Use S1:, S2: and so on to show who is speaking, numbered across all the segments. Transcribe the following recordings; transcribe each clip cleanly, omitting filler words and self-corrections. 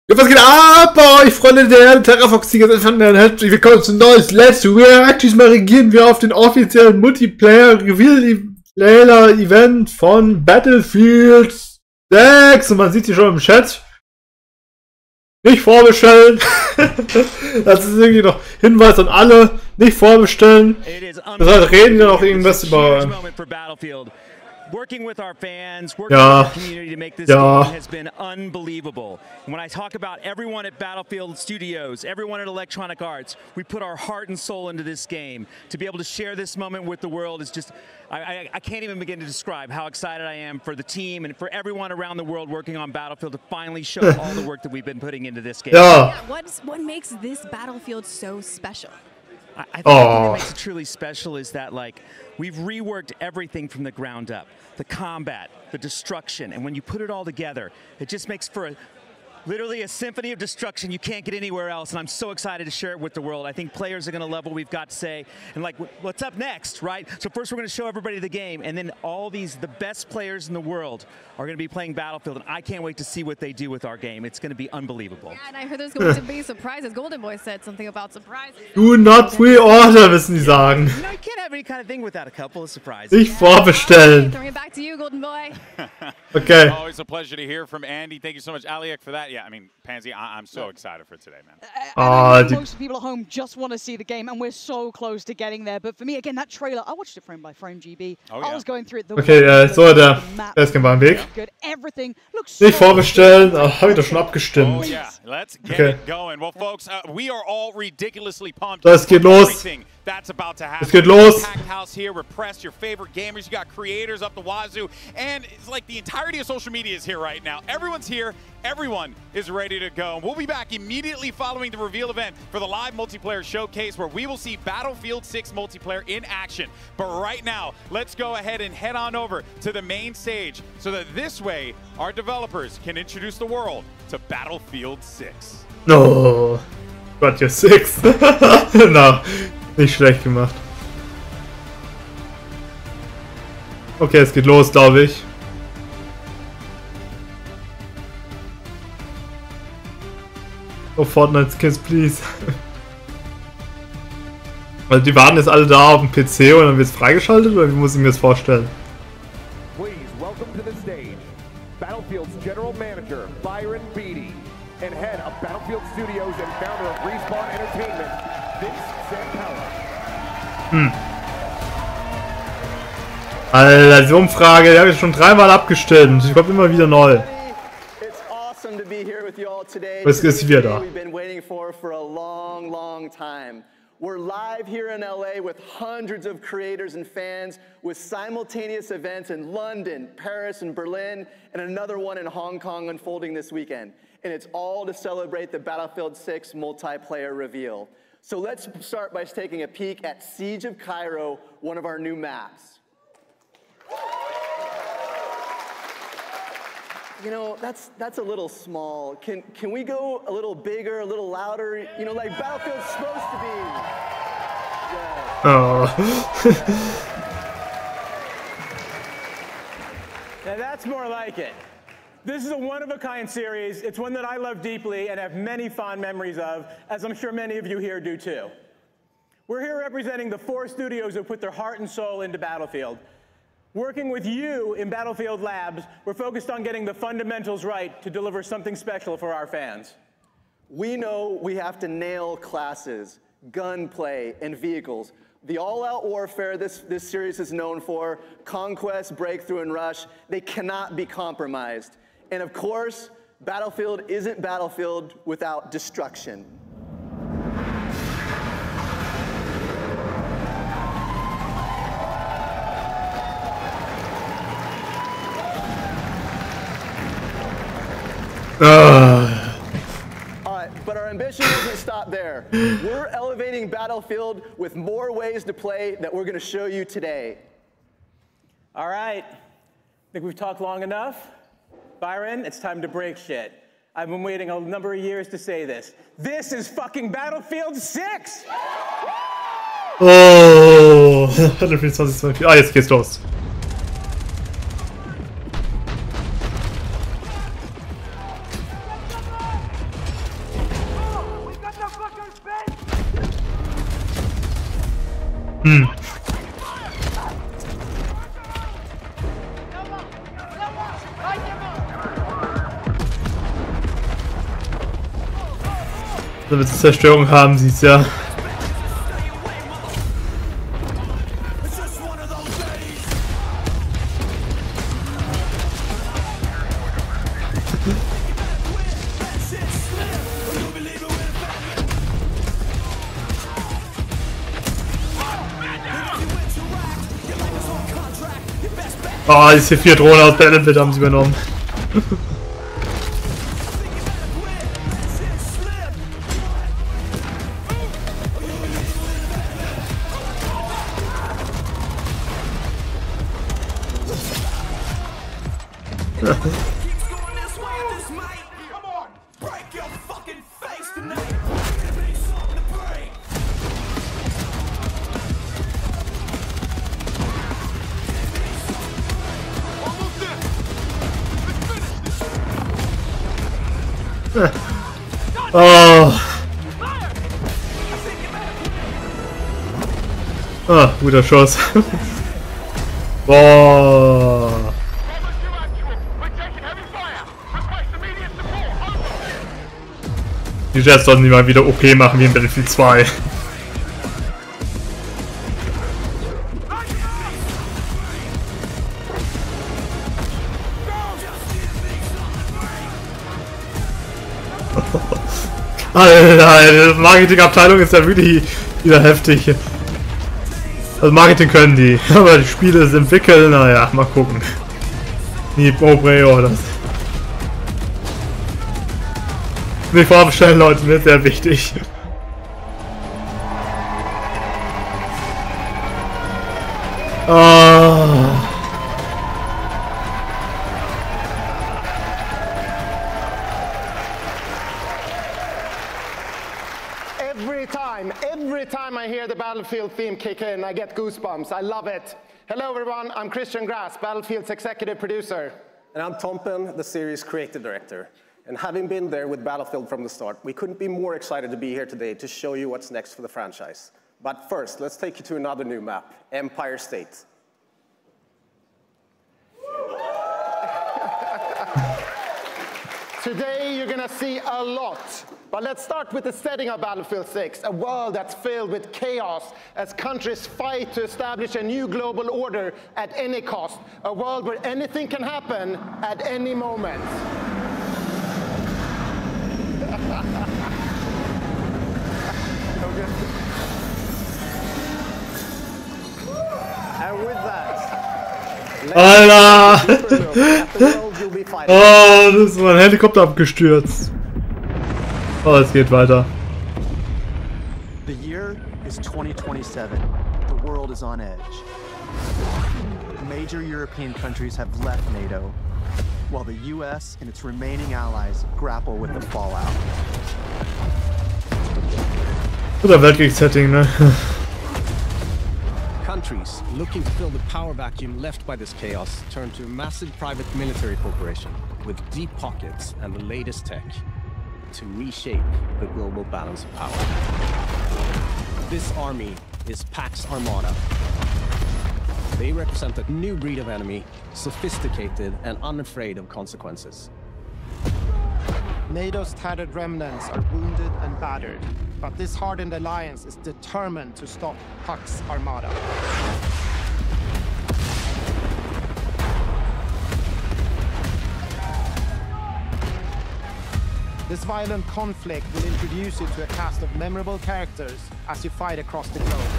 S1: Ja, was geht ab bei euch, Freunde der TerraFox, herzlich willkommen zu neues Let's React. Diesmal regieren wir auf den offiziellen Multiplayer-Reveal-Event von Battlefield 6. Und man sieht hier schon im Chat. Nicht vorbestellen. Das ist irgendwie noch Hinweis an alle. Nicht vorbestellen. Deshalb reden wir noch irgendwas über...
S2: Working with our fans, working with our community to make this game has been unbelievable. And when I talk about everyone at Battlefield Studios, everyone at Electronic Arts, we put our heart and soul into this game. To be able to share this moment with the world is just, I can't even begin to describe how excited I am for the team and for everyone around the world working on Battlefield to finally show all the work that we've been putting into this game.
S3: What makes this Battlefield so special?
S2: I think what makes it truly special is that, like, we've reworked everything from the ground up. The combat, the destruction, and when you put it all together, it just makes for literally a symphony of destruction you can't get anywhere else, and I'm so excited to share it with the world. I think players are going to love what we've got to say, and like, what's up next, right? So first we're going to show everybody the game, and then the best players in the world are going to be playing Battlefield, and I can't wait to see what they do with our game. It's going to be unbelievable.
S3: Yeah, and I heard there's going to be surprises. Golden Boy said something about surprises.
S1: Do not pre-order, müssen die sagen.
S2: You know, you can't have any kind of thing without a couple of surprises.
S1: Nicht vorbestellen.
S3: Throwing it back to you, Golden Boy.
S1: Okay.
S4: Always a pleasure to hear from Andy. Thank you so much, Aliak, for that. Yeah, I mean, Pansy, I'm so excited for today, man.
S5: Most people at home just want to see the game, and we're so close to getting there. But for me, again, that trailer, I watched it frame by frame, GB. I was going through it.
S1: Okay, so der ist kein Weg.
S5: Everything looks
S1: Nicht vorbestellen. Habe ich doch schon abgestimmt.
S4: Oh yeah, let's get it going. Well, folks, we are all ridiculously pumped.
S1: Es geht los.
S4: That's about to happen.
S1: Es geht los.
S4: Packed house here. Repress your favorite gamers. You got creators up the wazoo, and it's like the entirety of social media is here right now. Everyone's here. Everyone is ready to go. We'll be back immediately following the reveal event for the live multiplayer showcase, where we will see Battlefield 6 multiplayer in action. But right now, let's go ahead and head on over to the main stage, so that this way our developers can introduce the world to Battlefield 6.
S1: No, got your 6. No. Nicht schlecht gemacht. Okay, es geht los, glaube ich. Oh, Fortnite Skins, please. Also die warten jetzt alle da auf dem PC und dann wird es freigeschaltet, oder wie muss ich mir das vorstellen?
S6: Please welcome to the stage Battlefield's General Manager Byron Beatty and Head of Battlefield Studios and Founder of Respawn Entertainment,
S1: Alter, die Umfrage, die habe ich schon 3-mal abgestimmt. Ich komme immer wieder neu. Was ist wieder da?
S7: We're live here in LA with hundreds of creators and fans, with simultaneous events in London, Paris, and Berlin, and another one in Hong Kong unfolding this weekend. And it's all to celebrate the Battlefield 6 multiplayer reveal. So let's start by taking a peek at Siege of Cairo, one of our new maps. You know, that's a little small. Can we go a little bigger, a little louder? You know, like Battlefield's supposed to be. Yeah.
S1: Oh.
S8: Now that's more like it. This is a one-of-a-kind series. It's one that I love deeply and have many fond memories of, as I'm sure many of you here do too. We're here representing the 4 studios who put their heart and soul into Battlefield. Working with you in Battlefield Labs, we're focused on getting the fundamentals right to deliver something special for our fans.
S7: We know we have to nail classes, gunplay, and vehicles. The all-out warfare this series is known for, conquest, breakthrough, and rush, they cannot be compromised. And of course, Battlefield isn't Battlefield without destruction. But our ambition doesn't stop there. We're elevating Battlefield with more ways to play that we're going to show you today.
S8: All right. I think we've talked long enough. Byron, it's time to break shit. I've been waiting a number of years to say this. This is fucking Battlefield 6!
S1: Oh, Battlefield 2022. Ah, jetzt geht's los. Hm. So wird es Zerstörung haben, siehst ja. Oh, die C4-Drohne aus Battlefield haben sie übernommen. Oh. Ah, guter Schuss. Boah. Die Jets sollten die mal wieder okay machen wie in Battlefield 2. Alter, die Marketingabteilung ist ja wirklich wieder heftig. Also Marketing können die, aber die Spiele entwickeln, naja, mal gucken. Nie Pro-Player das. Nicht vorbestellen, Leute, mir ist sehr wichtig. Oh.
S9: Every time I hear the Battlefield theme kick in, I get goosebumps. I love it. Hello everyone, I'm Christian Grass, Battlefield's executive producer.
S10: And I'm Tom Penn, the series creative director. And having been there with Battlefield from the start, we couldn't be more excited to be here today to show you what's next for the franchise. But first, let's take you to another new map, Empire State.
S9: Today you're gonna see a lot, but let's start with the setting of Battlefield 6, a world that's filled with chaos as countries fight to establish a new global order at any cost, a world where anything can happen at any moment.
S10: And with that,
S1: Alter! Oh, das ist mein Helikopter abgestürzt. Oh, es geht weiter.
S11: The year is 2027. The world is on edge. Major European countries have left NATO, while the US and its remaining allies grapple with the fallout.
S1: Guter Weltkrieg-Setting, ne?
S12: Countries looking to fill the power vacuum left by this chaos turn to a massive private military corporation with deep pockets and the latest tech to reshape the global balance of power. This army is Pax Armada. They represent a new breed of enemy, sophisticated and unafraid of consequences.
S11: NATO's tattered remnants are wounded and battered, but this hardened alliance is determined to stop Pax Armada. This violent conflict will introduce you to a cast of memorable characters as you fight across the globe.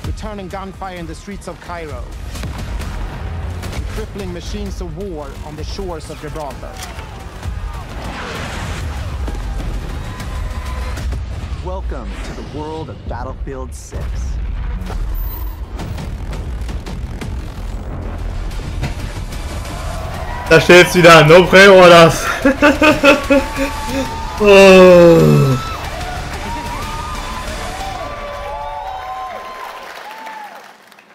S11: Returning gunfire in the streets of Cairo, and crippling machines of war on the shores of Gibraltar. Welcome to the world of Battlefield 6.
S1: Da steht's wieder, no pre-orders. Oh.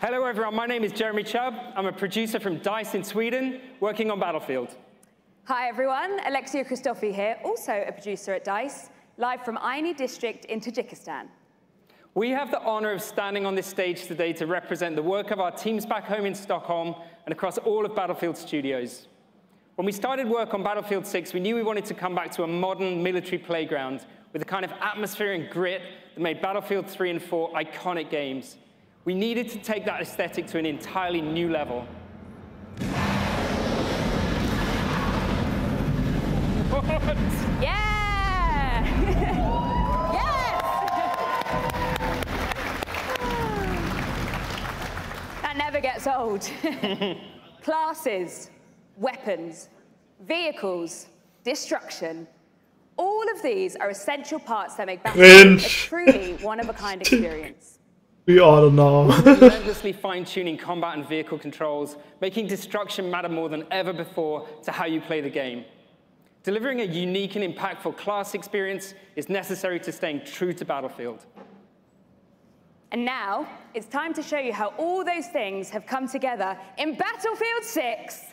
S13: Hello everyone, my name is Jeremy Chubb. I'm a producer from DICE in Sweden, working on Battlefield.
S14: Hi everyone, Alexia Christofi here, also a producer at DICE, live from Aini district in Tajikistan.
S13: We have the honor of standing on this stage today to represent the work of our teams back home in Stockholm and across all of Battlefield Studios. When we started work on Battlefield 6, we knew we wanted to come back to a modern military playground with the kind of atmosphere and grit that made Battlefield 3 and 4 iconic games. We needed to take that aesthetic to an entirely new level.
S14: Yeah! Yes! That never gets old. Classes, weapons, vehicles, destruction. All of these are essential parts that make Battlefield a truly one-of-a-kind experience.
S1: We all know.
S13: Relentlessly fine-tuning combat and vehicle controls, making destruction matter more than ever before to how you play the game. Delivering a unique and impactful class experience is necessary to staying true to Battlefield.
S14: And now, it's time to show you how all those things have come together in Battlefield 6.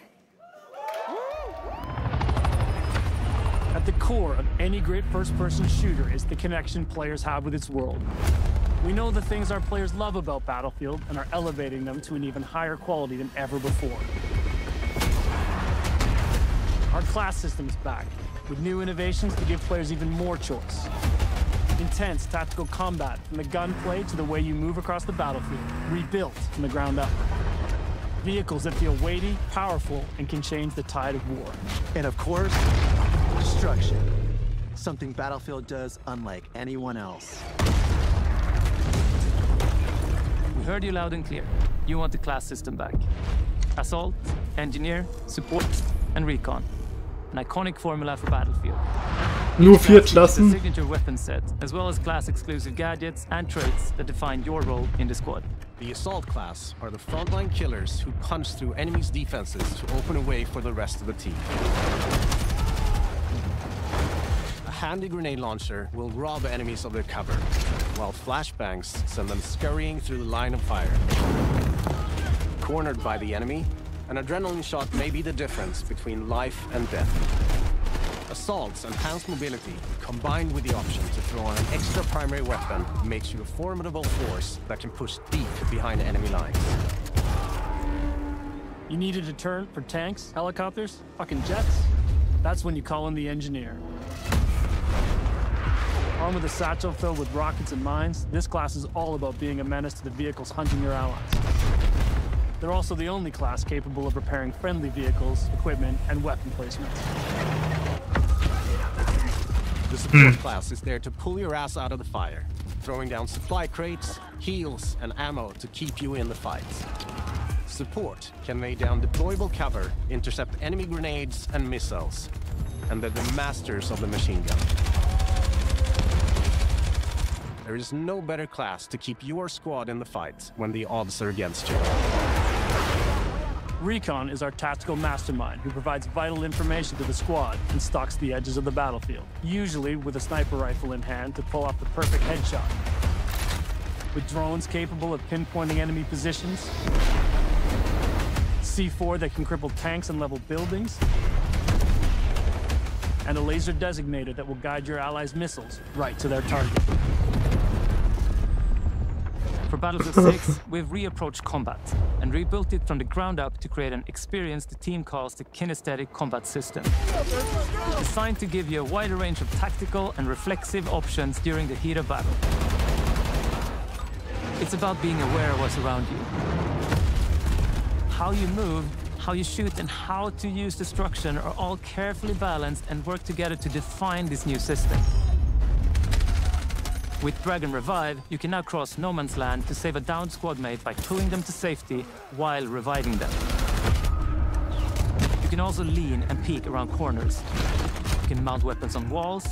S15: At the core of any great first-person shooter is the connection players have with its world. We know the things our players love about Battlefield and are elevating them to an even higher quality than ever before. Our class system's back, with new innovations to give players even more choice. Intense tactical combat, from the gunplay to the way you move across the battlefield, rebuilt from the ground up. Vehicles that feel weighty, powerful, and can change the tide of war.
S11: And of course, destruction. Something Battlefield does unlike anyone else.
S16: We heard you loud and clear. You want the class system back. Assault, Engineer, Support, and Recon. An iconic formula for Battlefield.
S1: Nur 4 Klassen.
S16: The signature weapon set, as well as class-exclusive gadgets and traits that define your role in the squad.
S12: The Assault class are the frontline killers who punch through enemies' defenses to open a way for the rest of the team. A handy grenade launcher will rob enemies of their cover, while flashbangs send them scurrying through the line of fire. Cornered by the enemy, an adrenaline shot may be the difference between life and death. Assault's enhanced mobility, combined with the option to throw on an extra primary weapon, makes you a formidable force that can push deep behind enemy lines.
S15: You need a deterrent for tanks, helicopters, fucking jets? That's when you call in the Engineer. Armed with a satchel filled with rockets and mines, this class is all about being a menace to the vehicles hunting your allies. They're also the only class capable of repairing friendly vehicles, equipment, and weapon placements.
S12: The Support class is there to pull your ass out of the fire, throwing down supply crates, heals, and ammo to keep you in the fight. Support can lay down deployable cover, intercept enemy grenades and missiles, and they're the masters of the machine gun. There is no better class to keep your squad in the fight when the odds are against you.
S15: Recon is our tactical mastermind who provides vital information to the squad and stalks the edges of the battlefield, usually with a sniper rifle in hand to pull off the perfect headshot. With drones capable of pinpointing enemy positions, C4 that can cripple tanks and level buildings, and a laser designator that will guide your allies' missiles right to their target.
S16: For Battlefield 6, we've reapproached combat and rebuilt it from the ground up to create an experience the team calls the kinesthetic combat system. Designed to give you a wider range of tactical and reflexive options during the heat of battle. It's about being aware of what's around you. How you move, how you shoot, and how to use destruction are all carefully balanced and work together to define this new system. With Drag and Revive, you can now cross no man's land to save a downed squad mate by pulling them to safety while reviving them. You can also lean and peek around corners. You can mount weapons on walls,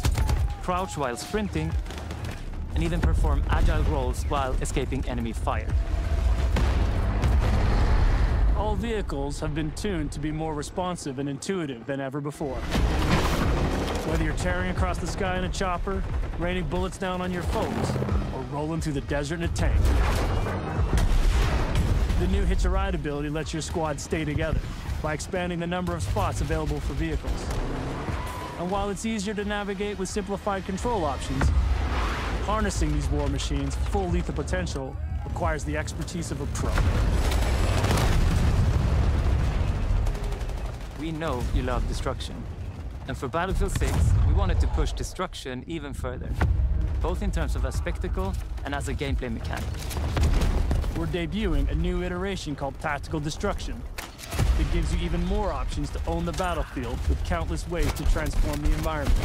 S16: crouch while sprinting, and even perform agile rolls while escaping enemy fire.
S15: All vehicles have been tuned to be more responsive and intuitive than ever before. Whether you're tearing across the sky in a chopper, raining bullets down on your foes, or rolling through the desert in a tank. The new Hitch a Ride ability lets your squad stay together by expanding the number of spots available for vehicles. And while it's easier to navigate with simplified control options, Harnessing these war machines' full lethal potential requires the expertise of a pro.
S16: We know you love destruction. And for Battlefield 6, we wanted to push destruction even further, both in terms of a spectacle and as a gameplay mechanic.
S15: We're debuting a new iteration called Tactical Destruction. It gives you even more options to own the battlefield with countless ways to transform the environment.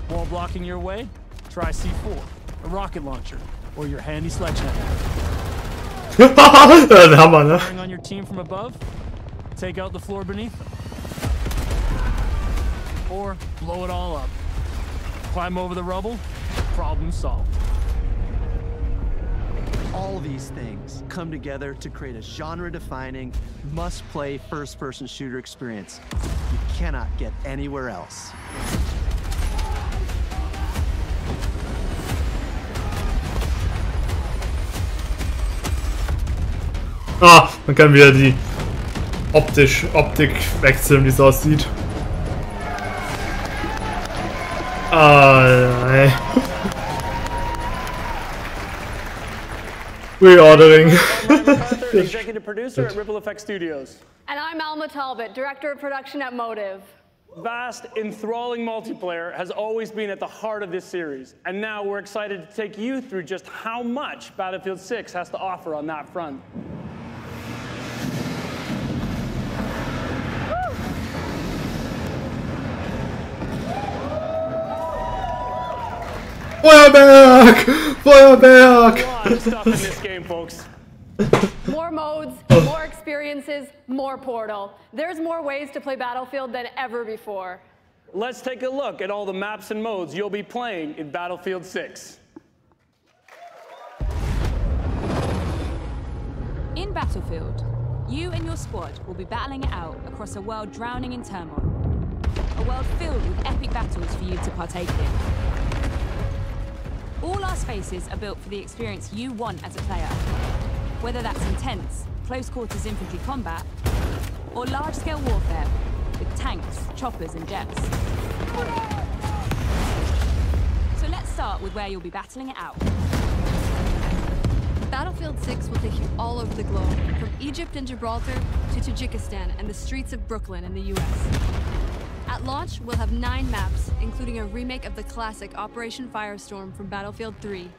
S15: Wall blocking your way? Try C4, a rocket launcher, or your handy sledgehammer. Firing on your team from above? Take out the floor beneath them. Or blow it all up. Climb over the rubble? Problem solved.
S11: All these things come together to create a genre-defining, must-play first-person shooter experience you cannot get anywhere else.
S1: Ah, man kann wieder die Optik wechseln, wie es aussieht. Ah, nein. Reordering.
S8: Executive producer at Ripple Effect Studios.
S3: And I'm Alma Talbot, director of production at Motive.
S8: Vast, enthralling multiplayer has always been at the heart of this series, and now we're excited to take you through just how much Battlefield 6 has to offer on that front.
S1: Feuerwerk! Feuerwerk!
S8: A lot of stuff in this game, folks.
S3: More modes, more experiences, more Portal. There's more ways to play Battlefield than ever before.
S8: Let's take a look at all the maps and modes you'll be playing in Battlefield 6.
S17: In Battlefield, you and your squad will be battling it out across a world drowning in turmoil. A world filled with epic battles for you to partake in. All our spaces are built for the experience you want as a player. Whether that's intense, close-quarters infantry combat, or large-scale warfare with tanks, choppers, and jets. So let's start with where you'll be battling it out.
S3: Battlefield 6 will take you all over the globe, from Egypt and Gibraltar to Tajikistan and the streets of Brooklyn in the US. At launch, we'll have 9 maps, including a remake of the classic Operation Firestorm from Battlefield 3.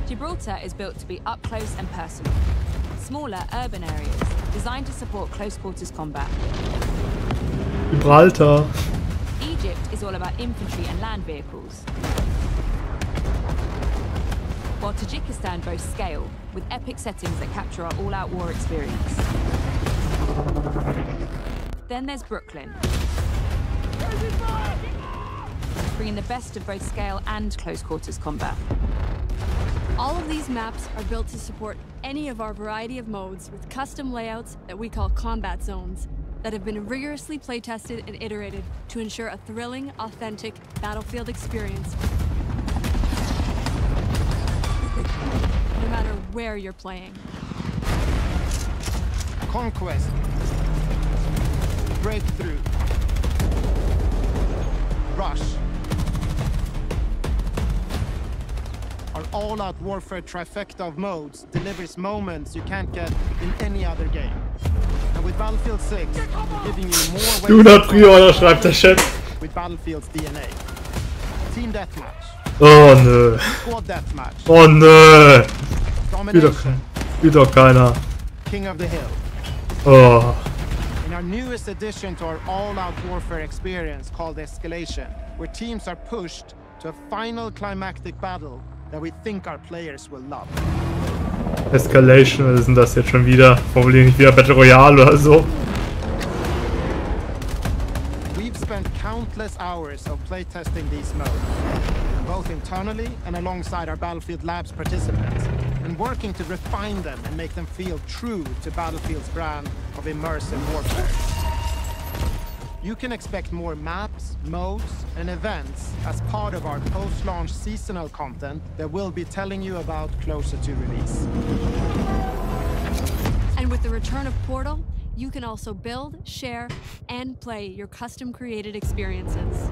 S17: Gibraltar is built to be up close and personal. Smaller urban areas designed to support close-quarters combat.
S1: Gibraltar.
S17: Egypt is all about infantry and land vehicles. While Tajikistan boasts scale, with epic settings that capture our all-out war experience. Then there's Brooklyn, bringing the best of both scale and close-quarters combat.
S3: All of these maps are built to support any of our variety of modes with custom layouts that we call combat zones that have been rigorously play-tested and iterated to ensure a thrilling, authentic Battlefield experience, no matter where you're playing.
S9: Conquest. Breakthrough. Rush. Our all-out warfare trifecta of modes delivers moments you can't get in any other game. And with Battlefield 6, we're giving you more ways
S1: Do not pre-order, schreibt der Chat.
S9: with Battlefield's DNA. Team Deathmatch.
S1: Oh nö.
S9: Squad Deathmatch.
S1: Oh nö.
S9: Domination.
S1: Spielt doch keiner.
S9: King of the Hill.
S1: Oh.
S9: In our newest addition to our all-out warfare experience called Escalation, where teams are pushed to a final climactic battle that we think our players will love.
S1: Escalation, was ist denn das jetzt schon wieder? Hoffentlich nicht wieder Battle Royale oder so.
S9: We've spent countless hours of playtesting these modes, both internally and alongside our Battlefield Labs participants, and working to refine them and make them feel true to Battlefield's brand of immersive warfare. You can expect more maps, modes, and events as part of our post-launch seasonal content that we'll be telling you about closer to release.
S3: And with the return of Portal, you can also build, share, and play your custom-created experiences.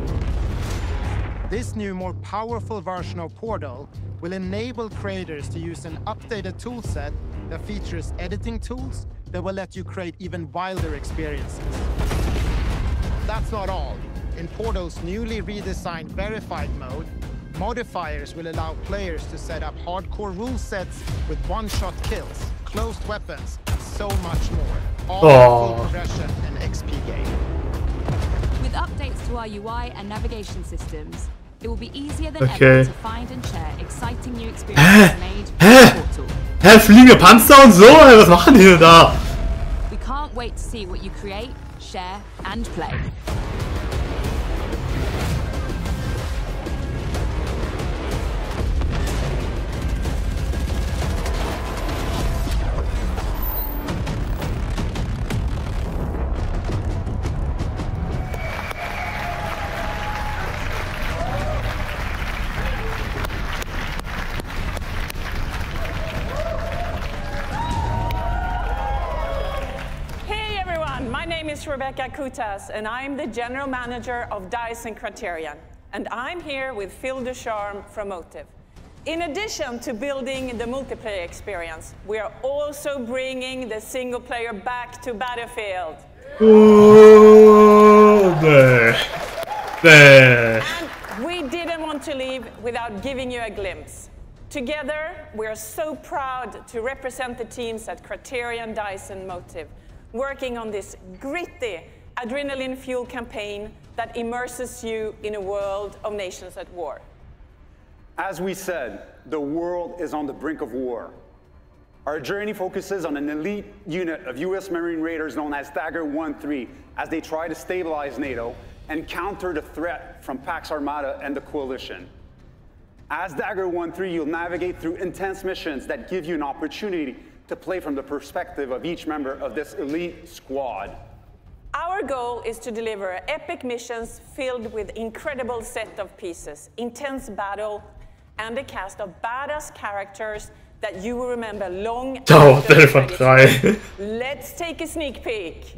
S18: This new, more powerful version of Portal will enable creators to use an updated toolset that features editing tools that will let you create even wilder experiences. That's not all. In Portal's newly redesigned Verified mode, modifiers will allow players to set up hardcore rule sets with one-shot kills, closed weapons, and so much more. All full progression and XP gain.
S17: With updates to our UI and navigation systems, it will be easier than ever to find and share exciting new experiences made by Portal.
S1: Fliegende Panzer und so? Was machen die denn da?
S17: We can't wait to see what you create, share, and play.
S19: Rebecca Kutas, and I'm the General Manager of DICE and Criterion. And I'm here with Phil Ducharme from Motive. In addition to building the multiplayer experience, we are also bringing the single player back to Battlefield. And we didn't want to leave without giving you a glimpse. Together, we are so proud to represent the teams at Criterion, DICE, and Motive, working on this gritty, adrenaline-fueled campaign that immerses you in a world of nations at war.
S20: As we said, the world is on the brink of war. Our journey focuses on an elite unit of US Marine Raiders known as Dagger 1-3 as they try to stabilize NATO and counter the threat from Pax Armada and the Coalition. As Dagger 1-3, you'll navigate through intense missions that give you an opportunity to play from the perspective of each member of this elite squad.
S19: Our goal is to deliver epic missions filled with incredible set of pieces, intense battle, and a cast of badass characters that you will remember long after the credits. Let's take a sneak peek.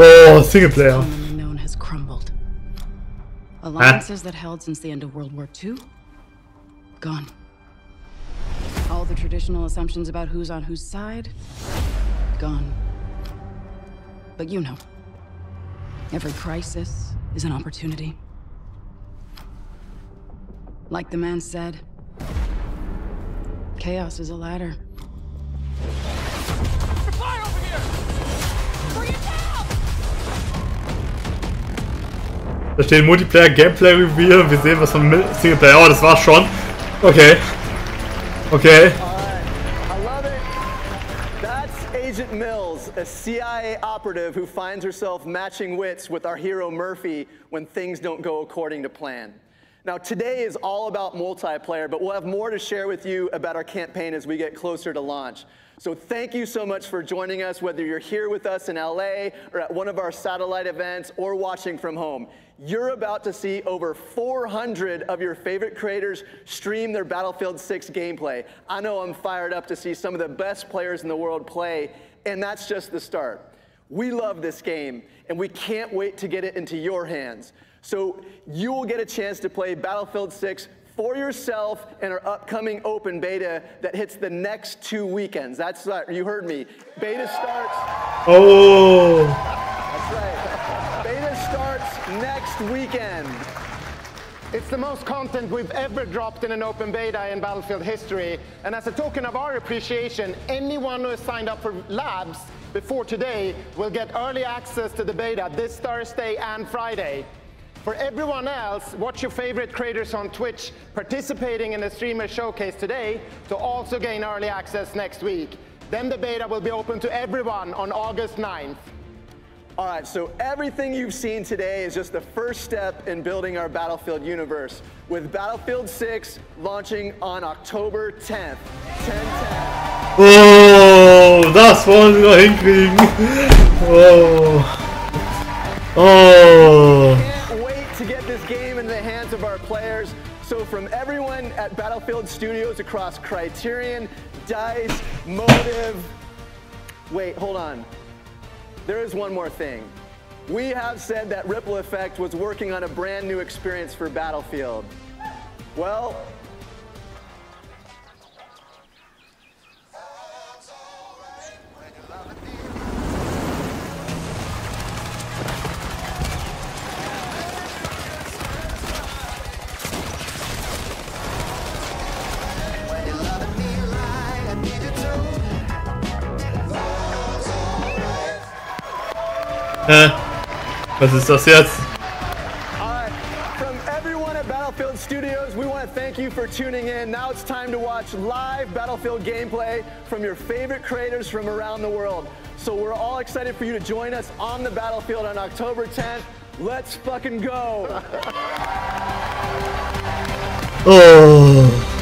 S1: Oh, single player.
S21: The unknown has crumbled. Alliances that held since the end of World War II, gone. All the traditional assumptions about who's on whose side, gone. But you know, every crisis is an opportunity. Like the man said, chaos is a ladder.
S22: Fire over here! Bring it down!
S1: Da steht Multiplayer Gameplay Review. Wir sehen was von Singleplayer. Oh, das war's schon. Okay. Okay.
S7: I love it. That's Agent Mills, a CIA operative who finds herself matching wits with our hero Murphy when things don't go according to plan. Now, today is all about multiplayer, but we'll have more to share with you about our campaign as we get closer to launch. So thank you so much for joining us, whether you're here with us in LA or at one of our satellite events or watching from home. You're about to see over 400 of your favorite creators stream their Battlefield 6 gameplay. I know I'm fired up to see some of the best players in the world play, and that's just the start. We love this game, and we can't wait to get it into your hands. So you will get a chance to play Battlefield 6 for yourself in our upcoming open beta that hits the next 2 weekends. That's right, you heard me. Beta starts.
S1: Oh.
S7: That's right. Beta starts next weekend.
S9: It's the most content we've ever dropped in an open beta in Battlefield history. And as a token of our appreciation, anyone who has signed up for labs before today will get early access to the beta this Thursday and Friday. For everyone else, watch your favorite creators on Twitch participating in the streamer showcase today to also gain early access next week. Then the beta will be open to everyone on August 9th.
S7: All right, so everything you've seen today is just the first step in building our Battlefield universe, with Battlefield 6 launching on October 10th. 10/10.
S1: Oh, das wollen wir noch hinkriegen. Oh. Oh.
S7: Can't wait to get this game into the hands of our players. So from everyone at Battlefield Studios across Criterion, DICE, Motive. Wait, hold on. There is one more thing. we have said that Ripple Effect was working on a brand new experience for Battlefield. Well,
S1: Was ist das jetzt?
S7: From everyone at Battlefield Studios, we want to thank you for tuning in. Now it's time to watch live Battlefield gameplay from your favorite creators from around the world. So we're all excited for you to join us on the battlefield on October 10th. Let's fucking go!
S1: Oh.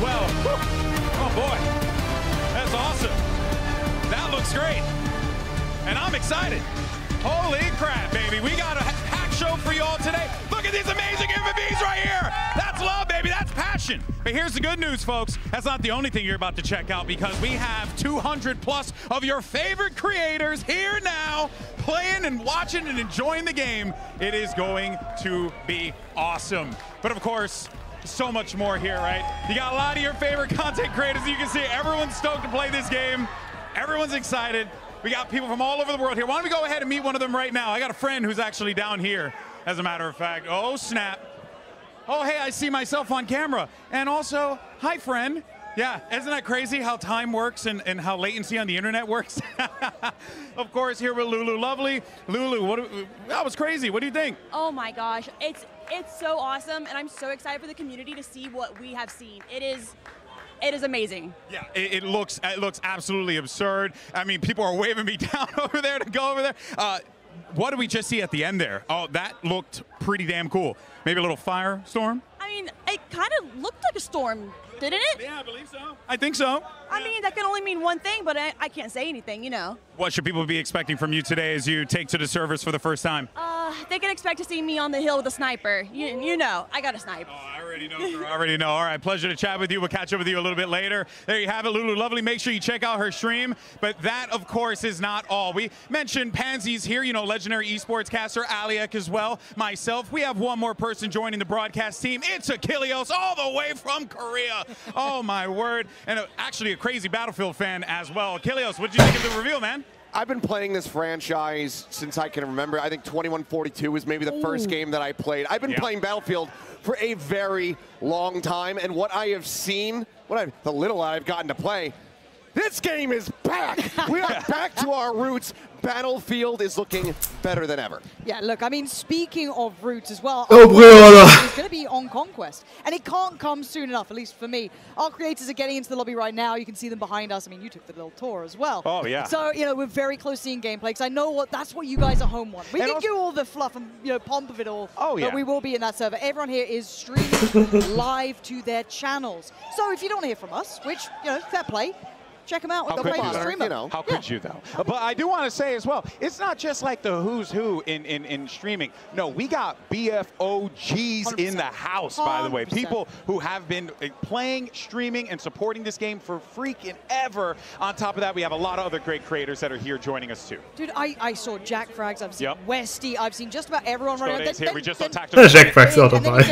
S4: Well, oh boy, that's awesome. That looks great. And I'm excited. Holy crap, baby. We got a hack show for you all today. Look at these amazing MVPs right here. That's love, baby. That's passion. But here's the good news, folks. That's not the only thing you're about to check out, because we have 200 plus of your favorite creators here now, playing and watching and enjoying the game. It is going to be awesome. But of course, so much more here, right? You got a lot of your favorite content creators. You can see everyone's stoked to play this game. Everyone's excited. We got people from all over the world here. Why don't we go ahead and meet one of them right now? I got a friend who's actually down here, as a matter of fact. Oh, snap. Oh, hey, I see myself on camera. And also, hi, friend. Yeah, isn't that crazy how time works and how latency on the internet works? Of course, here with Lulu Lovely. Lulu, that was crazy. What do you think?
S2: Oh my gosh, it's so awesome, and I'm so excited for the community to see what we have seen. It is amazing.
S4: Yeah, it looks absolutely absurd. I mean, people are waving me down over there to go over there. What did we just see at the end there? Oh, that looked pretty damn cool. Maybe a little firestorm?
S2: I mean, it kind of looked like a storm, didn't it?
S4: Yeah, I believe so. I think so.
S2: I mean, that can only mean one thing, but I can't say anything, you know.
S4: What should people be expecting from you today as you take to the servers for the first time?
S2: They can expect to see me on the hill with a sniper. You know, I got a snipe.
S4: Oh, I already know, girl. I already know. All right, pleasure to chat with you. We'll catch up with you a little bit later. There you have it, Lulu Lovely. Make sure you check out her stream. But that, of course, is not all. We mentioned Pansy's here, you know, legendary esports caster, Aliak as well, myself. We have one more person joining the broadcast team. It's Achilleos, all the way from Korea. Oh, my word. And actually a crazy Battlefield fan as well. Achilleos, what did you think of the reveal, man?
S5: I've been playing this franchise since I can remember. I think 2142 was maybe the first game that I played. I've been playing Battlefield for a very long time, and what I have seen, the little I've gotten to play, this game is back. We are back to our roots. Battlefield is looking better than ever.
S23: Yeah, look, I mean, speaking of roots as well,
S1: it's
S23: going to be on Conquest, and it can't come soon enough, at least for me. Our creators are getting into the lobby right now. You can see them behind us. I mean, you took the little tour as well.
S4: Oh, yeah.
S23: So, you know, we're very close to seeing gameplay, because I know that's what you guys at home want. We can do all the fluff and, you know, pomp of it all, but we will be in that server. Everyone here is streaming live to their channels. So if you don't hear from us, which, you know, fair play, check them out.
S24: How could you, though? But I do want to say as well, it's not just like the who's who in streaming. No, we got BFOGs in the house, by the way. People who have been playing, streaming, and supporting this game for freaking ever. On top of that, we have a lot of other great creators that are here joining us, too.
S23: Dude, I saw Jack Frags, I've seen Westy, I've seen just about everyone running around.
S4: Here. We just attacked him.
S1: Jack Frags out dabei.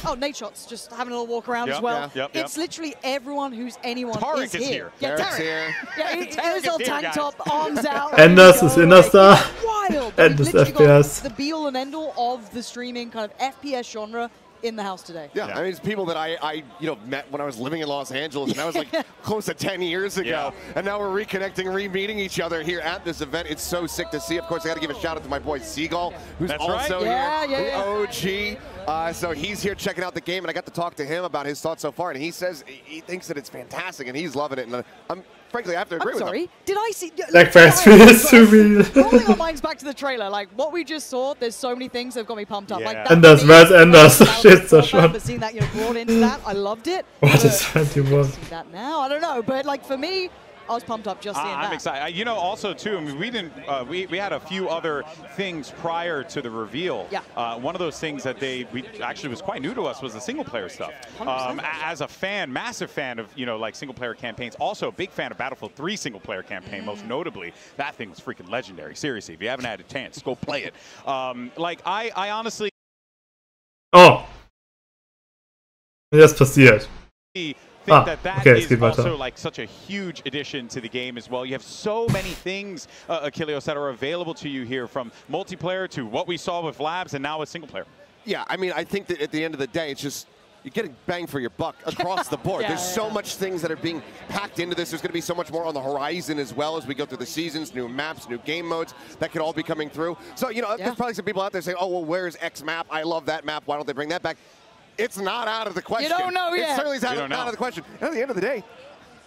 S23: Oh, Nate Shots, just having a little walk around as well. It's literally everyone who's anyone is here.
S5: Yeah, here.
S23: Yeah, his little tank top, arms out.
S1: Enders ist Enders da.
S23: Wild.
S1: Enders FPS.
S23: The be all and end all of the streaming kind of FPS genre in the house today.
S5: Yeah, I mean, it's people that I met when I was living in Los Angeles, and that was like close to 10 years ago. And now we're reconnecting, re-meeting each other here at this event. It's so sick to see. Of course, I got to give a shout out to my boy Seagull, who's also here, the OG. So he's here checking out the game, and I got to talk to him about his thoughts so far, and he says he thinks that it's fantastic, and he's loving it. And frankly, I have to agree with him.
S23: Did I see?
S1: Like,
S23: rolling our minds back to the trailer, like what we just saw. There's so many things that have got me pumped up. Like
S1: Enders, where's Enders? Shit's so short.
S23: But seeing that, you know, brought into that, I loved it.
S1: What is 21?
S23: See that now? I don't know, but like for me, I was pumped up just seeing that.
S4: I'm excited. You know, also too, I mean, we didn't. We had a few other things prior to the reveal.
S23: Yeah.
S4: One of those things that we actually was quite new to us was the single player stuff. As a fan, massive fan of like single player campaigns. Also a big fan of Battlefield 3 single player campaign. Most notably, that thing was freaking legendary. Seriously, if you haven't had a chance, go play it. Like I honestly.
S1: Oh. Was ist passiert?
S4: Think that
S1: okay,
S4: is also like such a huge addition to the game as well. You have so many things, Achilleos, that are available to you here, from multiplayer to what we saw with Labs and now with single player.
S5: Yeah, I mean, I think that at the end of the day, it's just you're getting bang for your buck across the board. There's so much things that are being packed into this. There's going to be so much more on the horizon as well as we go through the seasons, new maps, new game modes that could all be coming through. So, there's probably some people out there saying, oh, well, where's X map? I love that map. Why don't they bring that back? It's not out of the question.
S23: You don't know yet.
S5: It certainly is out of the question. And at the end of the day,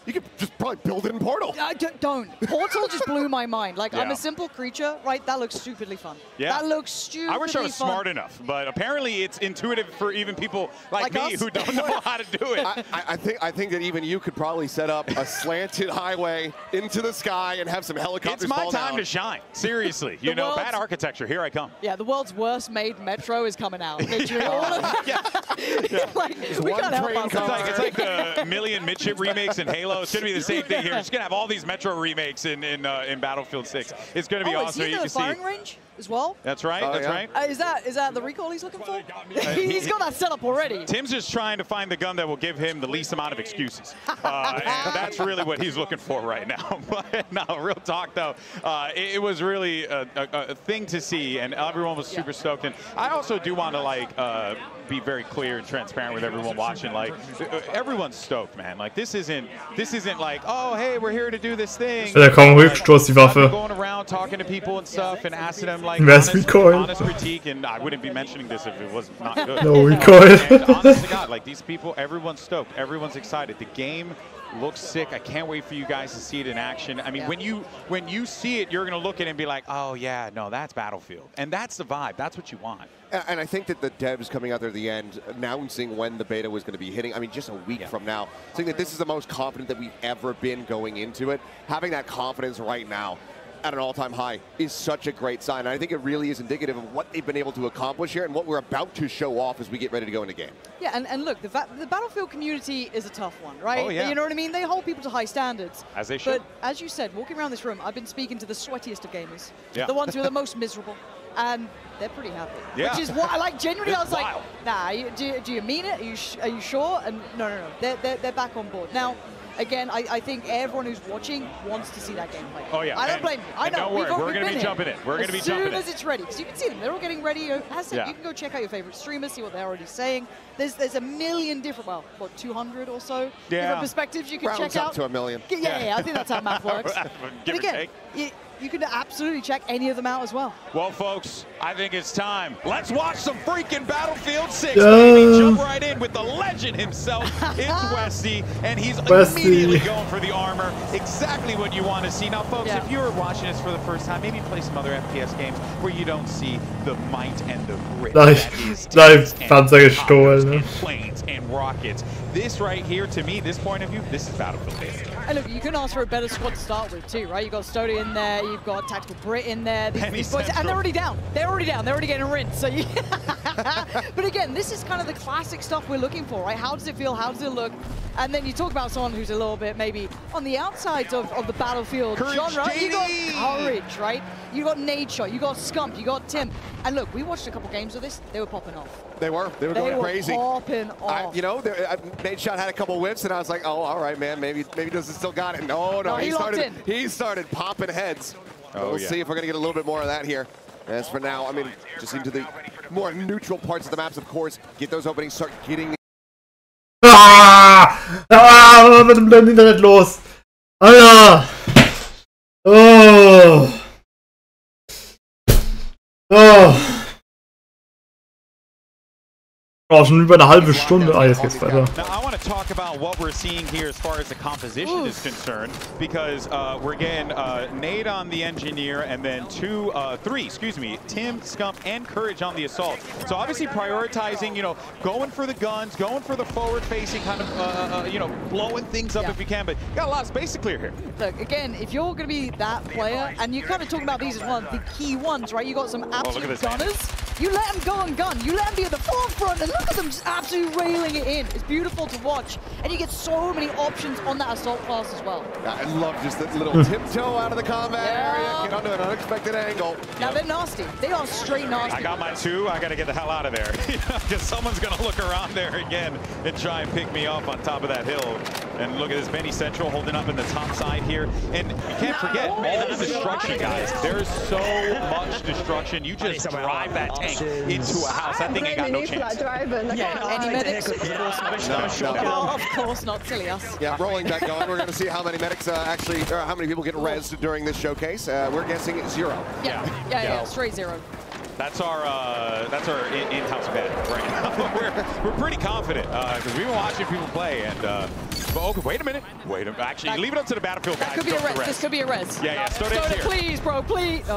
S5: you could just probably build it in Portal.
S23: Don't. Portal just blew my mind. Like, I'm a simple creature, right? That looks stupidly fun.
S4: Yeah.
S23: That looks stupidly fun.
S4: I wish I was smart enough, but apparently it's intuitive for even people like me who don't know how to do it.
S5: I think that even you could probably set up a slanted highway into the sky and have some helicopters fall down.
S4: It's my time to shine. Seriously. Bad architecture. Here I come.
S23: Yeah, the world's worst made metro is coming out. Literally all of it. Like, we can't help ourselves.
S4: It's like the million midship remakes in Halo. It's going to be the same thing here. We're just going to have all these Metro remakes in Battlefield 6. It's going to be awesome.
S23: Is he the firing range as well?
S4: That's right. That's right.
S23: Is that the recall he's looking for? He's got that set up already.
S4: Tim's just trying to find the gun that will give him the least amount of excuses. And that's really what he's looking for right now. But no, real talk though, it was really a thing to see, and everyone was super stoked. And I also do want to be very clear and transparent with everyone watching. Like, everyone's stoked, man. Like, this isn't like, oh, hey, we're here to do this thing.
S1: Da kommt Rückstoß, die Waffe.
S4: Going around talking to people and stuff and asking them like honest critique, and I wouldn't be mentioning this if it was not good.
S1: No recoil.
S4: And honest to God, like, these people, everyone's stoked, everyone's excited. The game looks sick. I can't wait for you guys to see it in action. I mean, when you see it, you're going to look at it and be like, oh yeah, no, that's Battlefield, and that's the vibe. That's what you want.
S5: And I think that the devs coming out there at the end, announcing when the beta was going to be hitting, I mean, just a week from now, saying that this is the most confident that we've ever been going into it. Having that confidence right now at an all-time high is such a great sign. And I think it really is indicative of what they've been able to accomplish here and what we're about to show off as we get ready to go into game.
S23: Yeah, and look, the Battlefield community is a tough one, right?
S4: Oh, yeah.
S23: You know what I mean? They hold people to high standards.
S4: As they should.
S23: But as you said, walking around this room, I've been speaking to the sweatiest of gamers.
S4: Yeah.
S23: The ones who are the most miserable. And they're pretty happy.
S4: Yeah.
S23: Which is what I like. Genuinely, I was
S4: wild.
S23: like, nah, do you mean it? Are you sure? And no. They're back on board. Now, again, I think everyone who's watching wants to see that gameplay.
S4: Oh, yeah.
S23: I don't blame you. I know.
S4: Don't worry, we're going to be jumping in. We're going to be jumping in.
S23: As soon as it's ready. Because you can see them. They're all getting ready. You can go check out your favorite streamers, see what they're already saying. There's a million different, 200 or so different perspectives you can
S5: Rounds
S23: check out.
S5: up to a million.
S23: Yeah, I think that's how math works. But again, you can absolutely check any of them out as well.
S4: Well, folks, I think it's time. Let's watch some freaking Battlefield 6. Baby. Jump right in with the legend himself. It's Westy, and he's immediately going for the armor. Exactly what you want to see. Now, folks, if you're watching this for the first time, maybe play some other FPS games where you don't see the might and the grit.
S1: Panzer gestohlen.
S4: And planes and rockets. This right here, to me, this point of view, this is Battlefield 8.
S23: And look, you can ask for a better squad to start with too, right? You've got Stody in there, you've got Tactical Brit in there, these boys, and they're already down. They're already getting rinsed. So but again, this is kind of the classic stuff we're looking for, right? How does it feel? How does it look? And then you talk about someone who's a little bit maybe on the outsides of the Battlefield genre. You got Courage, right? You got Nade Shot, you got Scump, you got Tim. And look, we watched a couple games of this. They were popping off.
S5: They were going crazy.
S23: Popping off.
S5: Nade Shot had a couple whiffs, and I was like, oh, all right, man, maybe doesn't still got it. No, he started popping heads. We'll see if we're going to get a little bit more of that here. As for now, I mean, just into the more neutral parts of the maps, of course, get those openings, start getting...
S1: Was mit dem blöden Internet los? Alter! Oh, schon über eine halbe Stunde. Ah, jetzt geht's weiter.
S4: Now, I want to talk about what we're seeing here as far as the composition is concerned, because we're getting Nate on the engineer, and then three, Tim, Scump, and Courage on the assault. So obviously prioritizing, you know, going for the guns, going for the forward-facing kind of, you know, blowing things up if you can, but you got a lot of space to clear here.
S23: Look, again, if you're going to be that player, and you're kind of talking about these as one of the key ones, right? You got some absolute gunners. You let them go and gun. You let them be at the forefront, and look at them just absolutely railing it in. It's beautiful to watch, and you get so many options on that assault class as well.
S5: I love just that little tiptoe out of the combat area, get onto an unexpected angle.
S23: Now they're nasty. They are straight nasty.
S4: I got my 2. I got to get the hell out of there, because someone's going to look around there again and try and pick me off on top of that hill. And look at this, Benny Central holding up in the top side here. And you can't forget all the destruction, guys. There's so much destruction. You just drive that tank into a house. That thing ain't got no chance.
S23: Any medics? Of course not.
S5: No.
S23: Of course not. Silly us.
S5: Yeah, rolling back going. We're going to see how many medics actually, or how many people get rezzed during this showcase. We're guessing 0.
S23: Yeah, straight 0.
S4: That's our in-house bet right now. we're pretty confident because we've been watching people play, and but okay, wait a minute. Actually, leave it up to the battlefield guys.
S23: Could be a res. This could be a res.
S4: Yeah, Stone's
S23: Stoner,
S4: here.
S23: Please, bro, please.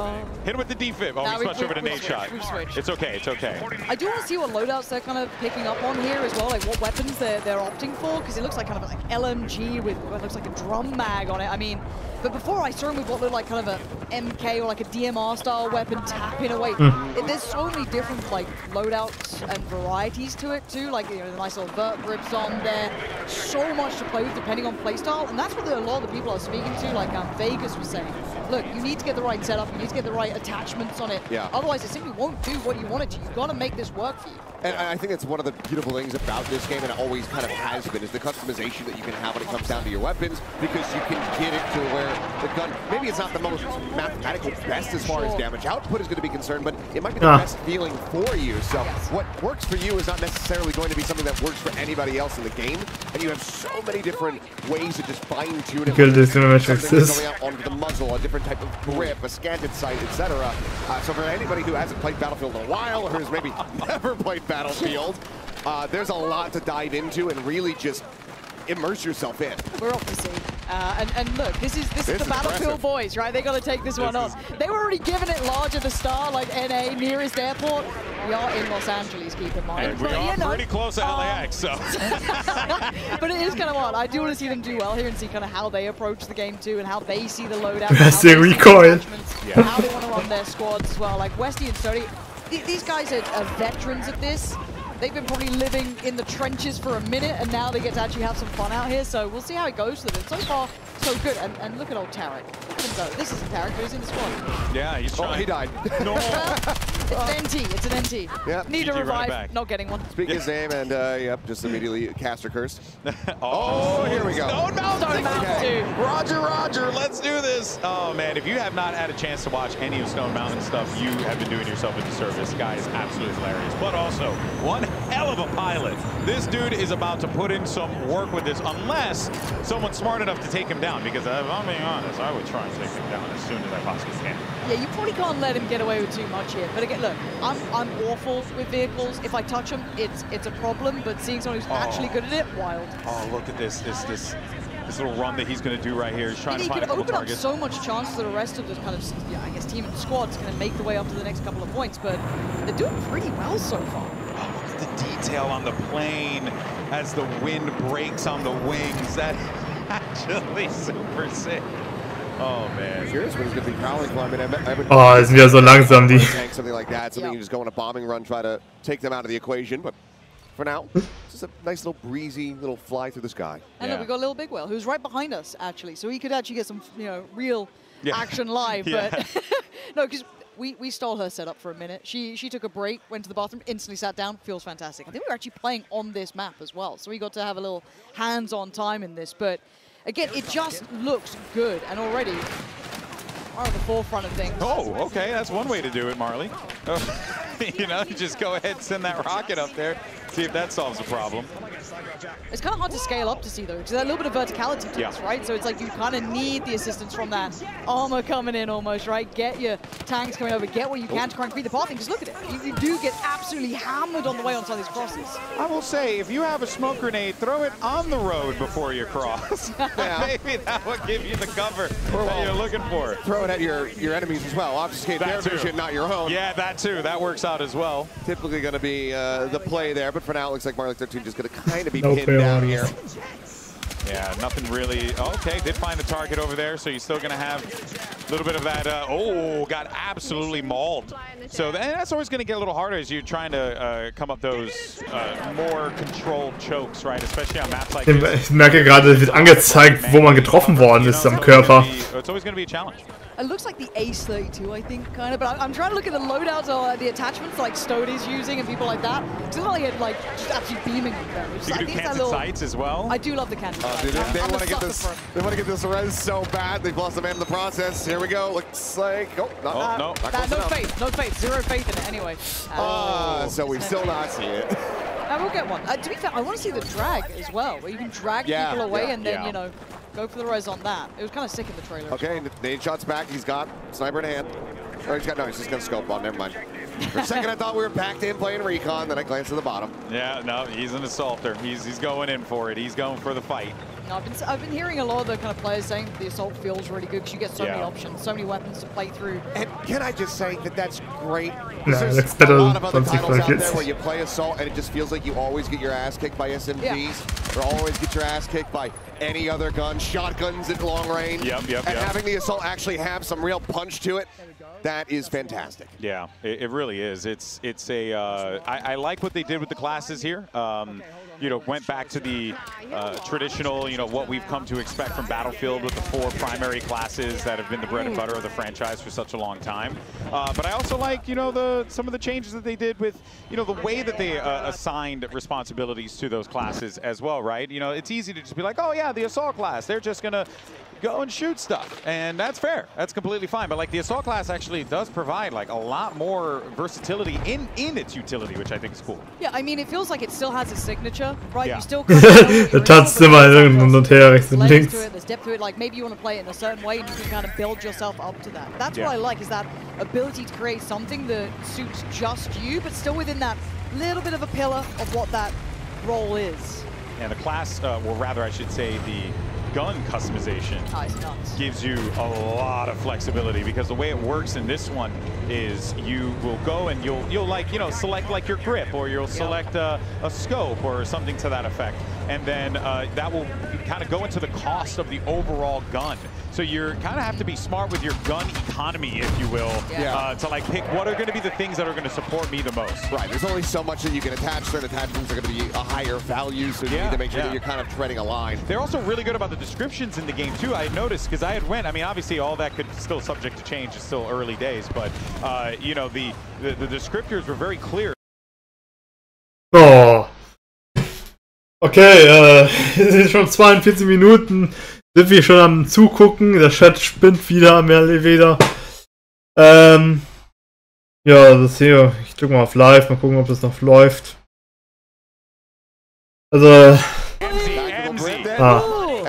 S4: Hit him with the defib. Oh, we switched over to Nate shot. It's okay. It's okay.
S23: I do want to see what loadouts they're kind of picking up on here as well, like what weapons they're opting for, because it looks like kind of like LMG with what looks like a drum mag on it. I mean, but before I saw him with what looked like kind of a MK or like a DMR style weapon tapping away. There's so many different like loadouts and varieties to it too, like, you know, the nice little vert grips on there. So much to play with depending on playstyle, and that's what a lot of the people I was speaking to, like Vegas was saying. Look, you need to get the right setup, you need to get the right attachments on it. Otherwise, it simply won't do what you want it to. You've got to make this work for you.
S5: And I think that's one of the beautiful things about this game, and it always kind of has been, is the customization that you can have when it comes down to your weapons, because you can get it to where the gun, maybe it's not the most mathematical best as far as damage output is going to be concerned, but it might be the best feeling for you. So what works for you is not necessarily going to be something that works for anybody else in the game, and you have so many different ways to just fine-tune it. Something going out onto the muzzle, a different type of grip, a scanted sight, etc. So for anybody who hasn't played Battlefield in a while, or who's maybe never played Battlefield, there's a lot to dive into and really just immerse yourself in.
S23: We're off to see. And look, this is the Battlefield boys, right? They got to take this one on. They were already giving it large at the start, like NA, nearest airport. We are in Los Angeles, keep in mind.
S4: We are pretty close to LAX, so.
S23: But it is kind of odd. I do want to see them do well here and see kind of how they approach the game too, and how they see the loadout.
S1: That's the recoil.
S23: How they want to run their squads as well. Like Westy and Sody, these guys are veterans at this. They've been probably living in the trenches for a minute, and now they get to actually have some fun out here, so we'll see how it goes for them. So far, so good. And look at old Tarek. Look at him go. This is a Tarek, but he's in the squad.
S4: Yeah, he's trying.
S5: Oh, he died.
S4: No.
S23: It's an NT. It's an NT.
S5: Yep.
S23: Need to revive. Not getting one.
S5: Speak his name, and yep, just immediately caster curse.
S4: Oh,
S5: here we go.
S4: Stone Mountain.
S23: Okay.
S4: Roger, let's do this. Oh, man, if you have not had a chance to watch any of Stone Mountain stuff, you have been doing yourself a disservice. The guy is absolutely hilarious. But also, one hell of a pilot. This dude is about to put in some work with this, unless someone's smart enough to take him down, because if I'm being honest, I would try and take him down as soon as I possibly can.
S23: Yeah, you probably can't let him get away with too much here. But again, look, I'm awful with vehicles. If I touch them, it's a problem. But seeing someone who's actually good at it, wild.
S4: Oh, look at this little run that he's going to do right here. He's trying to find a couple targets.
S23: He could open up so much chance for the rest of this kind of, I guess, team and squad's going to make the way up to the next couple of points. But they're doing pretty well so far.
S4: Oh, look at the detail on the plane as the wind breaks on the wings. That actually super sick. Oh, man.
S5: Curious what he's going to be prowling for. I mean, I would
S1: sind ja so langsam, die.
S5: something like that. Something you just go on a bombing run, try to take them out of the equation. But for now, just a nice little breezy little fly through the sky.
S23: And look, we got Little Big Whale, who's right behind us, actually. So he could actually get some, real action live. But no, because we stole her setup for a minute. She took a break, went to the bathroom, instantly sat down. Feels fantastic. I think we were actually playing on this map as well. So we got to have a little hands-on time in this. But again, it just looks good, and already are at the forefront of things.
S4: Oh, okay, that's one way to do it, Marley. You just go ahead and send that rocket up there. See if that solves the problem.
S23: It's kind of hard to scale up to see though, because there's a little bit of verticality to this, right? So it's like you kind of need the assistance from that armor coming in almost, right? Get your tanks coming over, get what you can to try and create the pathing, because look at it. You do get absolutely hammered on the way on some of these crosses.
S4: I will say, if you have a smoke grenade, throw it on the road before you cross. Maybe that will give you the cover that you're looking for.
S5: Throw it at your enemies as well. Obfuscate their vision, not your own.
S4: Yeah, that too. That works out as well.
S5: Typically going to be the play there, but for now it looks like Marley 13 just going to kind of be pinned down here.
S4: Yeah, nothing really. Okay, did find the target over there, so you're still going to have a little bit of that. Oh, got absolutely mauled. So that's always going to get a little harder as you're trying to come up those more controlled chokes, right? Especially on maps like this.
S1: Ich merke gerade, es wird angezeigt, wo man getroffen worden ist am Körper.
S4: It's always going to be a challenge.
S23: It looks like the Ace-32, I think, kind of, but I'm trying to look at the loadouts or the attachments like Stode is using and people like that. It's not like just absolutely beaming on them.
S4: You can do canted sights as well.
S23: I do love the canted sights.
S5: They want to get this. They want to get this res so bad. They've lost the man in the process. Here we go. Looks like
S23: no faith, no faith, zero faith in it anyway.
S5: So we still not see it.
S23: I will get one. To be fair, I want to see the drag as well, where you can drag people away and then, you know, go for the res on that. It was kind of sick in the trailer.
S5: Okay, nade shots back. He's got sniper in hand. Or he's got, no, he's just going to scope on. Never mind. For a second, I thought we were back in playing recon. Then I glanced to the bottom.
S4: Yeah, no, he's an assaulter. He's going in for it. He's going for the fight.
S23: No, I've been hearing a lot of the kind of players saying the assault feels really good because you get so many options, so many weapons to play through.
S5: And can I just say that that's great?
S1: No,
S5: There's a lot of other titles out there where you play assault and it just feels like you always get your ass kicked by SMGs or always get your ass kicked by any other gun, shotguns at long range. And having the assault actually have some real punch to it, that is fantastic.
S4: Yeah, it really is. It's a I like what they did with the classes here. You know, went back to the traditional, you know, what we've come to expect from Battlefield with the 4 primary classes that have been the bread and butter of the franchise for such a long time. But I also like, you know, some of the changes that they did with, you know, the way that they assigned responsibilities to those classes as well, right? You know, it's easy to just be like, oh yeah, the assault class, they're just gonna go and shoot stuff, and that's fair. That's completely fine. But like the assault class actually does provide like a lot more versatility in its utility, which I think is cool.
S23: Yeah, I mean, it feels like it still has a signature, right?
S4: Yeah.
S23: You still kind of
S1: Da tanzt immer hin und her, rechts und links.
S23: There's depth to it. Like maybe you want to play it in a certain way, and you can kind of build yourself up to that. That's what I like, is that ability to create something that suits just you, but still within that little bit of a pillar of what that role is.
S4: And the class, or rather, I should say, the gun customization gives you a lot of flexibility, because the way it works in this one is you will go and you'll like, you know, select like your grip, or you'll select a scope or something to that effect, and then that will kind of go into the cost of the overall gun. So you kind of have to be smart with your gun economy, if you will, to like pick what are going to be the things that are going to support me the most.
S5: Right, there's only so much that you can attach. Certain attachments are going to be a higher value, so you need to make sure that you're kind of treading a line.
S4: They're also really good about the descriptions in the game too. I noticed, because I had went, I mean, obviously all that could still subject to change. It's still early days, but you know, the descriptors were very clear.
S1: Oh. Okay, es sind schon 42 Minuten. Sind wir schon am Zugucken. Der Chat spinnt wieder, mehr oder weniger. Ja, das hier. Ich drücke mal auf Live, mal gucken, ob das noch läuft. Also.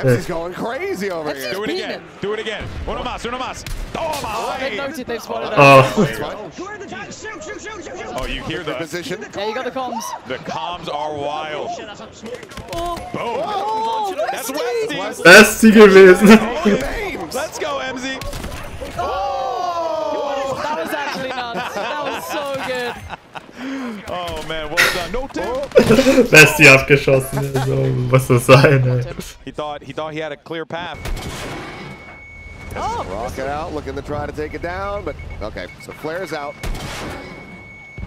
S5: MC's going crazy over here.
S4: Do it again. Do it again. Uno más, uno más.
S23: Oh, they've noted, they've spotted it.
S4: Oh, you hear the
S23: position? Yeah, you got the comms.
S4: The comms are wild.
S23: Oh.
S4: Boom.
S23: Oh,
S4: that's Westy.
S1: Westy gewesen.
S4: Let's go, MZ.
S23: Oh, that was actually nuts. That was so good.
S4: Oh man, well done. No tip.
S1: Westy abgeschossen. Also, muss das sein, ey.
S4: He thought he had a clear path.
S5: Rocket out, looking to try to take it down, but okay, so flares out.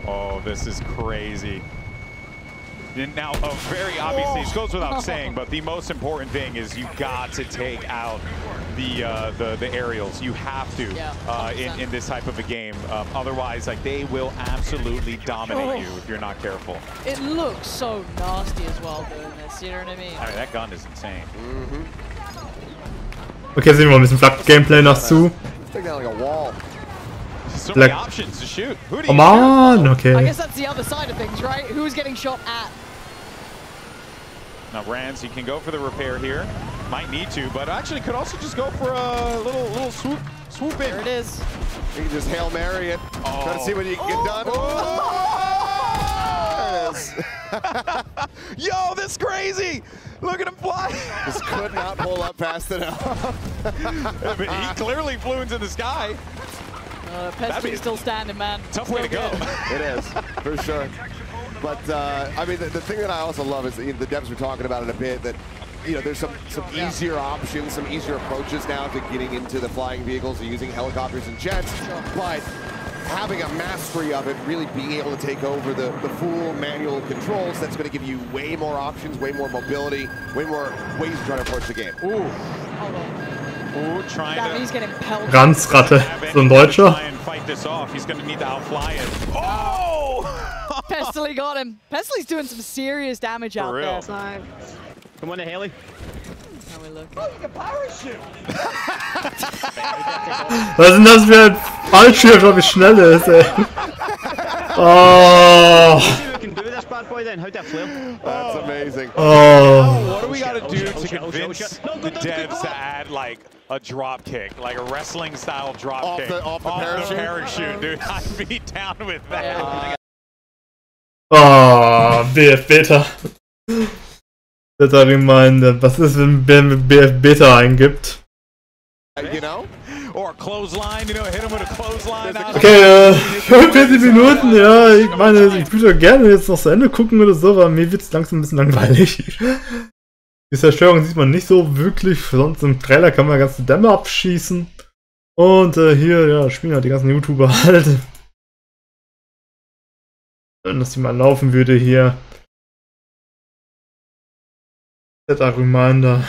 S4: Oh, this is crazy. Now, very obviously, it goes without saying, but the most important thing is you got to take out the aerials. You have to in this type of a game. Otherwise, like, they will absolutely dominate you if you're not careful.
S23: It looks so nasty as well doing this. You know what I mean?
S4: I mean, that gun is insane.
S1: Okay, sehen wir mal ein bisschen Flak-Gameplay noch zu.
S5: Take down like a wall.
S4: So many options to shoot. Who do you
S1: Come on, okay.
S23: I guess that's the other side of things, right? Who's getting shot at?
S4: Now Rands, he can go for the repair here. Might need to, but actually could also just go for a little swoop in.
S23: There it is.
S5: You can just Hail Mary it.
S4: Oh.
S5: Try to see what you can get done.
S4: Oh.
S5: There it is.
S4: Yo, this is crazy! Look at him fly!
S5: Just could not pull up fast enough.
S4: But he clearly flew into the sky.
S23: Pesky's still standing, man.
S4: Tough way to go.
S5: It is, for sure. But, I mean, the thing that I also love is the devs were talking about it a bit, that, you know, there's some easier options, some easier approaches now to getting into the flying vehicles and using helicopters and jets, but having a mastery of it, really being able to take over the full manual controls, that's going to give you way more options, way more mobility, way more ways to try to approach the game.
S23: Ooh.
S4: Ooh,
S23: he's getting pelted.
S1: Ranzratte, so ein Deutscher.
S4: Fight this off. He's going to need to outfly it. Oh!
S23: Pestily got him. Pestily doing some serious damage out there.
S6: Come on, Haley.
S23: How we look?
S22: Oh, you can parachute!
S1: Was ist denn das für ein Fallschirm, wie schnell er ist, ey? Oh.
S5: That's amazing.
S1: Oh.
S4: What do we got to do to convince the devs to add like a drop kick, like a wrestling style drop kick
S5: off the
S4: parachute, dude? I'd be down with that.
S1: Oh, BF Beta. Beta Reminder. Was ist, wenn BF Beta eingibt?
S5: You know?
S4: Or a clothesline, you know, hit him with a clothesline.
S1: Okay, 45 Minuten, ja, ich meine, ich würde gerne jetzt noch zu Ende gucken oder so, aber mir wird es langsam ein bisschen langweilig. Die Zerstörung sieht man nicht so wirklich, sonst im Trailer kann man ganze Dämme abschießen. Und hier, ja, spielen halt die ganzen YouTuber halt. Wenn das mal laufen würde hier. Setter Reminder.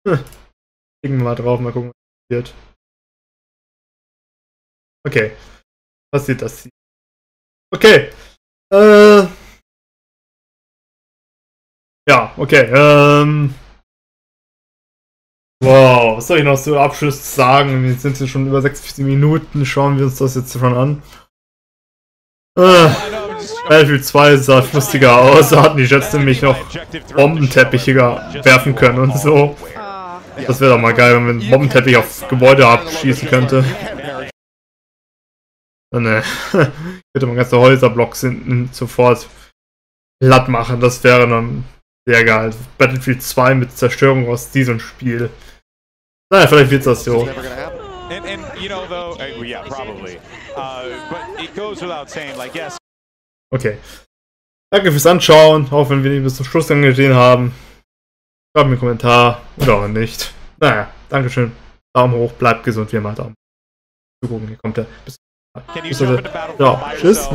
S1: Klicken wir mal drauf, mal gucken, was passiert. Okay. Passiert das hier. Okay. Ja, okay. Wow, was soll ich noch zu Abschluss sagen? Jetzt sind es schon über 46 Minuten. Schauen wir uns das jetzt schon an. Battlefield 2 sah lustiger aus. Da hatten die Jets nämlich noch Bombenteppiche werfen können und so. Das wäre doch mal geil, wenn man einen Bombenteppich auf Gebäude abschießen könnte. Ne, könnte man ganze Häuserblocks hinten sofort platt machen. Das wäre dann sehr geil. Battlefield 2 mit Zerstörung aus diesem Spiel. Naja, vielleicht wird das so.
S4: And you know, though, yeah, probably. But it goes without saying, like, yes.
S1: Okay. Danke fürs Anschauen, auch wenn wir nicht bis zum Schluss angesehen haben. Schreibt mir einen Kommentar oder auch nicht. Naja, Dankeschön. Daumen hoch, bleibt gesund, wie immer. Daumen. Hier kommt der. Bis. Ja, tschüss.